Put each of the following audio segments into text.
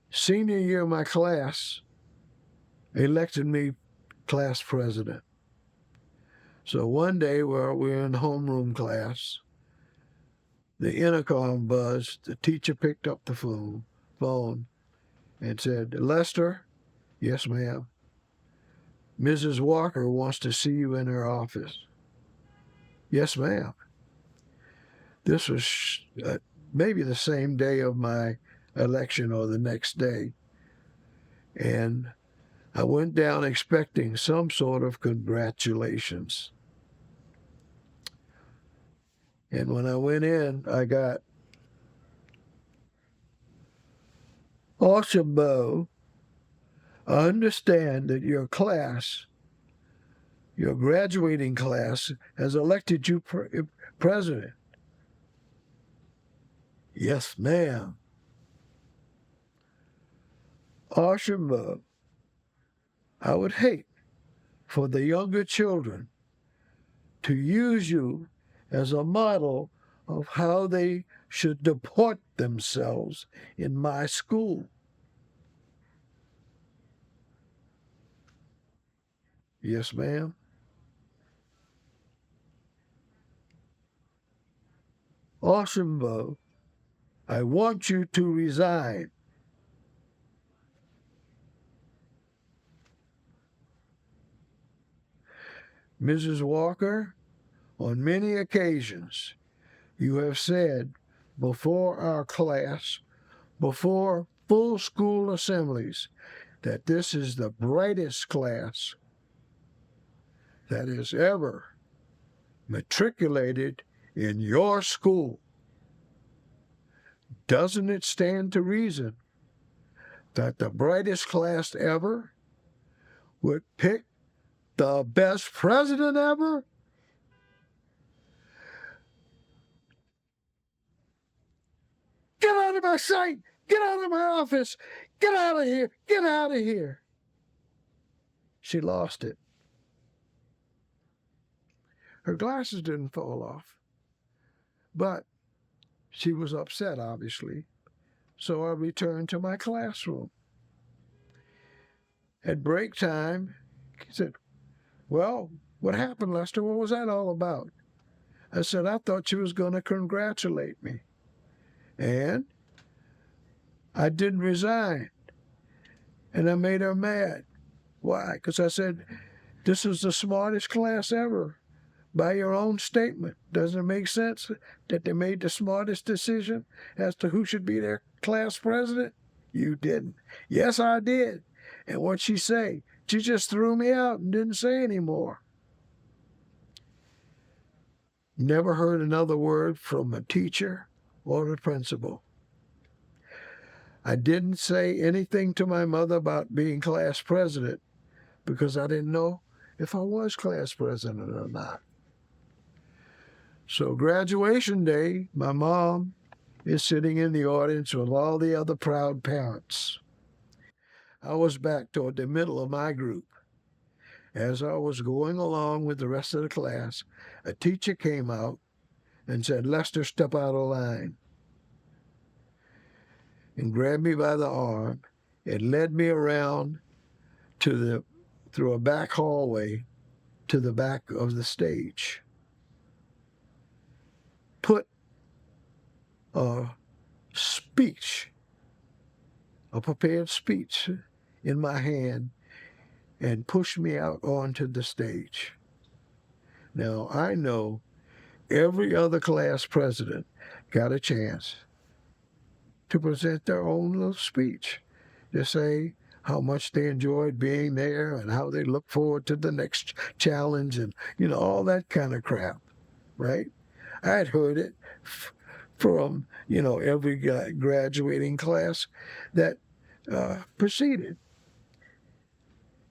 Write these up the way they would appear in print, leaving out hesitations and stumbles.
Senior year of my class elected me class president. So one day while we were in homeroom class, the intercom buzzed. The teacher picked up the phone and said, "Lester." "Yes, ma'am." "Mrs. Walker wants to see you in her office." "Yes, ma'am." This was maybe the same day of my election or the next day. And I went down expecting some sort of congratulations. And when I went in, I got, "Awesome, Bo. I understand that your class, your graduating class, has elected you president." "Yes, ma'am." "Awesome, Bo. I would hate for the younger children to use you as a model of how they should deport themselves in my school." "Yes, ma'am." "Awesome, Bo. I want you to resign." "Mrs. Walker, on many occasions you have said before our class, before full school assemblies, that this is the brightest class that has ever matriculated in your school. Doesn't it stand to reason that the brightest class ever would pick the best president ever?" "Get out of my sight! Get out of my office! Get out of here! Get out of here!" She lost it. Her glasses didn't fall off, but she was upset, obviously. So I returned to my classroom. At break time, he said, "Well, what happened, Lester? What was that all about?" I said, "I thought she was going to congratulate me. And I didn't resign. And I made her mad." "Why?" "Because I said, this is the smartest class ever. By your own statement, doesn't it make sense that they made the smartest decision as to who should be their class president?" "You didn't." "Yes, I did." "And what'd she say?" "She just threw me out and didn't say any more." Never heard another word from a teacher or the principal. I didn't say anything to my mother about being class president because I didn't know if I was class president or not. So graduation day, my mom is sitting in the audience with all the other proud parents. I was back toward the middle of my group. As I was going along with the rest of the class, a teacher came out and said, "Lester, step out of line," and grabbed me by the arm and led me around through a back hallway to the back of the stage. Put a speech, a prepared speech, in my hand and pushed me out onto the stage. Now, I know every other class president got a chance to present their own little speech to say how much they enjoyed being there and how they look forward to the next challenge and, all that kind of crap, right? I had heard it from, every graduating class that preceded.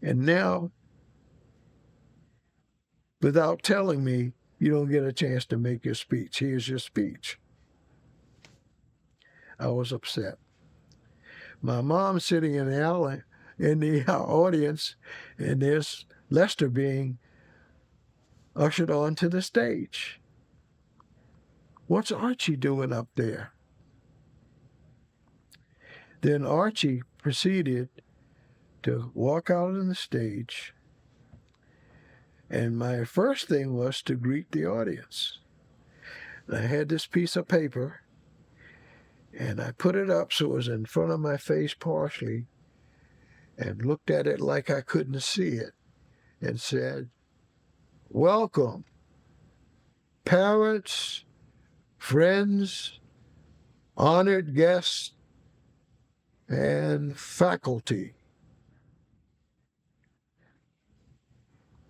And now, without telling me, you don't get a chance to make your speech. Here's your speech. I was upset. My mom sitting in the audience, and there's Lester being ushered onto the stage. "What's Archie doing up there?" Then Archie proceeded to walk out on the stage, and my first thing was to greet the audience. And I had this piece of paper, and I put it up so it was in front of my face partially, and looked at it like I couldn't see it, and said, "Welcome, parents, friends, honored guests, and faculty.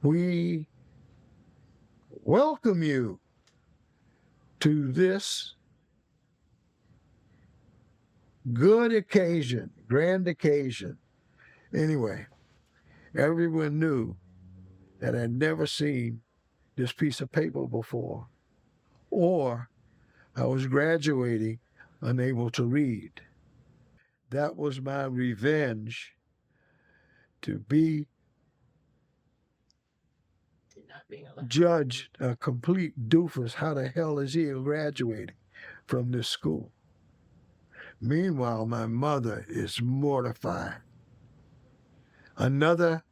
We welcome you to this good occasion, grand occasion." Anyway, everyone knew that I'd never seen this piece of paper before, or I was graduating unable to read. That was my revenge to be judged a complete doofus. How the hell is he graduating from this school? Meanwhile, my mother is mortified. Another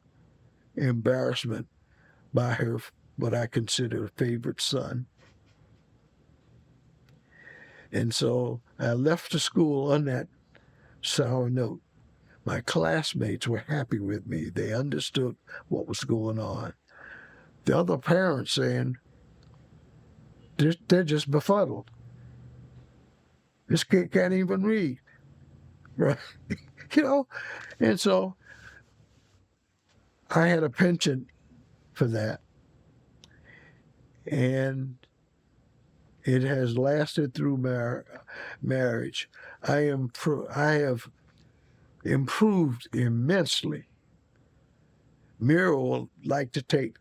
embarrassment by her, what I consider a favorite son. And so I left the school on that sour note. My classmates were happy with me. They understood what was going on. The other parents saying, they're just befuddled. This kid can't even read. Right? And so I had a penchant for that. And it has lasted through marriage. I have improved immensely. Mira will like to take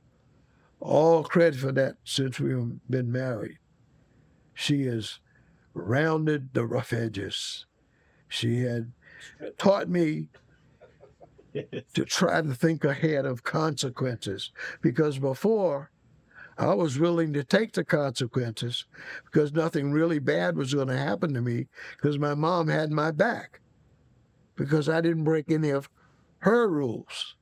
all credit for that since we've been married. She has rounded the rough edges. She had taught me to try to think ahead of consequences, because before I was willing to take the consequences because nothing really bad was going to happen to me because my mom had my back, because I didn't break any of her rules.